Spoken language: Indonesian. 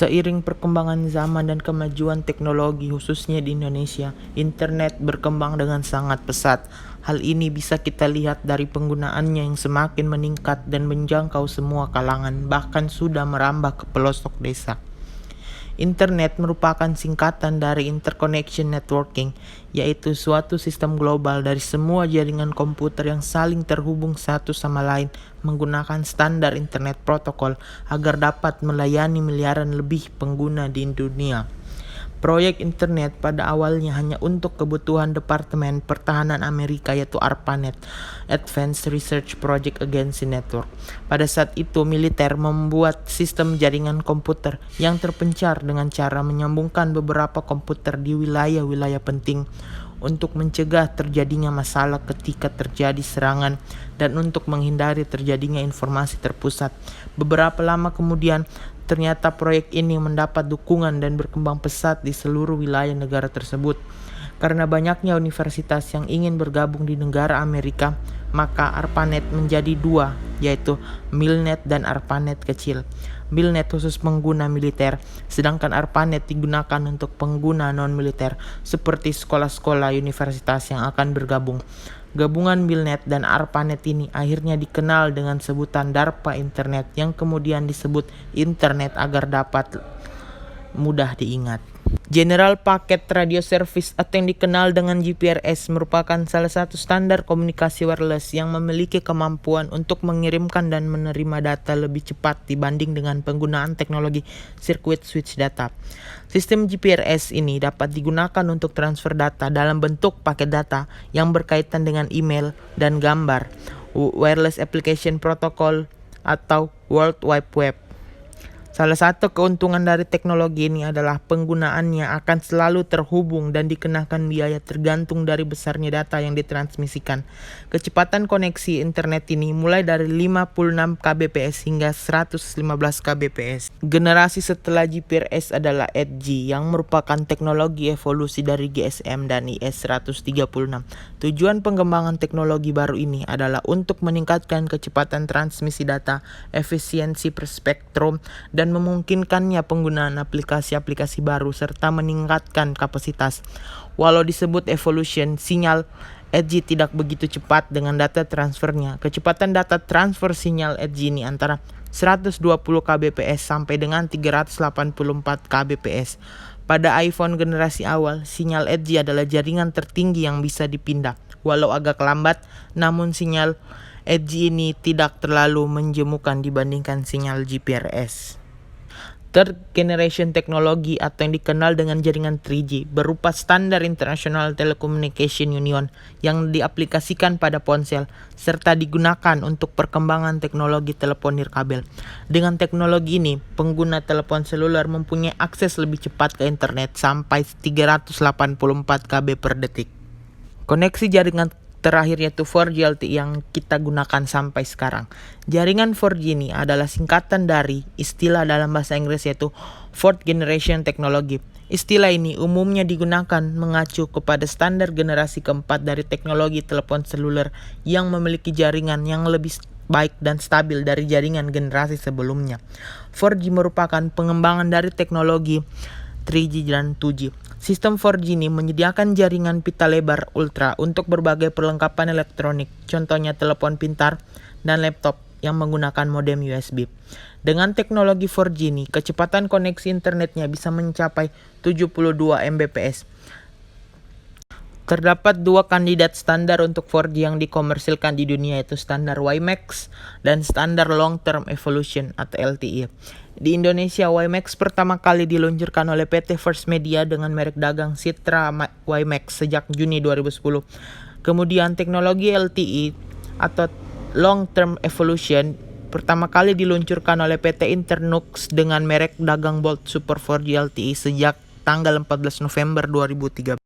Seiring perkembangan zaman dan kemajuan teknologi khususnya di Indonesia, internet berkembang dengan sangat pesat. Hal ini bisa kita lihat dari penggunaannya yang semakin meningkat dan menjangkau semua kalangan, bahkan sudah merambah ke pelosok desa. Internet merupakan singkatan dari Interconnection Networking, yaitu suatu sistem global dari semua jaringan komputer yang saling terhubung satu sama lain menggunakan standar internet protokol agar dapat melayani miliaran lebih pengguna di dunia. Proyek internet pada awalnya hanya untuk kebutuhan Departemen Pertahanan Amerika yaitu ARPANET, Advanced Research Project Agency Network. Pada saat itu militer membuat sistem jaringan komputer yang terpencar dengan cara menyambungkan beberapa komputer di wilayah-wilayah penting untuk mencegah terjadinya masalah ketika terjadi serangan dan untuk menghindari terjadinya informasi terpusat. Beberapa lama kemudian, ternyata proyek ini mendapat dukungan dan berkembang pesat di seluruh wilayah negara tersebut. Karena banyaknya universitas yang ingin bergabung di negara Amerika, maka ARPANET menjadi dua, yaitu MILNET dan ARPANET kecil. MILNET khusus pengguna militer, sedangkan ARPANET digunakan untuk pengguna non-militer, seperti sekolah-sekolah universitas yang akan bergabung. Gabungan MILNET dan ARPANET ini akhirnya dikenal dengan sebutan DARPA Internet yang kemudian disebut Internet agar dapat mudah diingat. General Packet Radio Service atau yang dikenal dengan GPRS merupakan salah satu standar komunikasi wireless yang memiliki kemampuan untuk mengirimkan dan menerima data lebih cepat dibanding dengan penggunaan teknologi circuit switch data. Sistem GPRS ini dapat digunakan untuk transfer data dalam bentuk paket data yang berkaitan dengan email dan gambar, Wireless Application Protocol atau World Wide Web. Salah satu keuntungan dari teknologi ini adalah penggunaannya akan selalu terhubung dan dikenakan biaya tergantung dari besarnya data yang ditransmisikan. Kecepatan koneksi internet ini mulai dari 56 kbps hingga 115 kbps. Generasi setelah GPRS adalah 8G yang merupakan teknologi evolusi dari GSM dan IS-136. Tujuan pengembangan teknologi baru ini adalah untuk meningkatkan kecepatan transmisi data, efisiensi per spektrum, dan memungkinkannya penggunaan aplikasi-aplikasi baru serta meningkatkan kapasitas. Walau disebut evolution, sinyal 8G tidak begitu cepat dengan data transfernya. Kecepatan data transfer sinyal 8G ini antara 120 kbps sampai dengan 384 kbps. Pada iPhone generasi awal, sinyal 8G adalah jaringan tertinggi yang bisa dipindah. Walau agak lambat, namun sinyal 8G ini tidak terlalu menjemukan dibandingkan sinyal GPRS. Third Generation Technology atau yang dikenal dengan jaringan 3G berupa standar International Telecommunication Union yang diaplikasikan pada ponsel serta digunakan untuk perkembangan teknologi telepon nirkabel. Dengan teknologi ini, pengguna telepon seluler mempunyai akses lebih cepat ke internet sampai 384 KB per detik. Koneksi jaringan terakhir yaitu 4G LTE yang kita gunakan sampai sekarang. Jaringan 4G ini adalah singkatan dari istilah dalam bahasa Inggris yaitu Fourth Generation Technology. Istilah ini umumnya digunakan mengacu kepada standar generasi keempat dari teknologi telepon seluler yang memiliki jaringan yang lebih baik dan stabil dari jaringan generasi sebelumnya. 4G merupakan pengembangan dari teknologi 3G dan 2G. Sistem 4G ini menyediakan jaringan pita lebar ultra untuk berbagai perlengkapan elektronik, contohnya telepon pintar dan laptop yang menggunakan modem USB. Dengan teknologi 4G ini, kecepatan koneksi internetnya bisa mencapai 72 Mbps. Terdapat dua kandidat standar untuk 4G yang dikomersilkan di dunia, yaitu standar WiMAX dan standar Long Term Evolution atau LTE. Di Indonesia, WiMAX pertama kali diluncurkan oleh PT First Media dengan merek dagang Citra WiMAX sejak Juni 2010. Kemudian teknologi LTE atau Long Term Evolution pertama kali diluncurkan oleh PT Internux dengan merek dagang Bolt Super 4G LTE sejak tanggal 14 November 2013.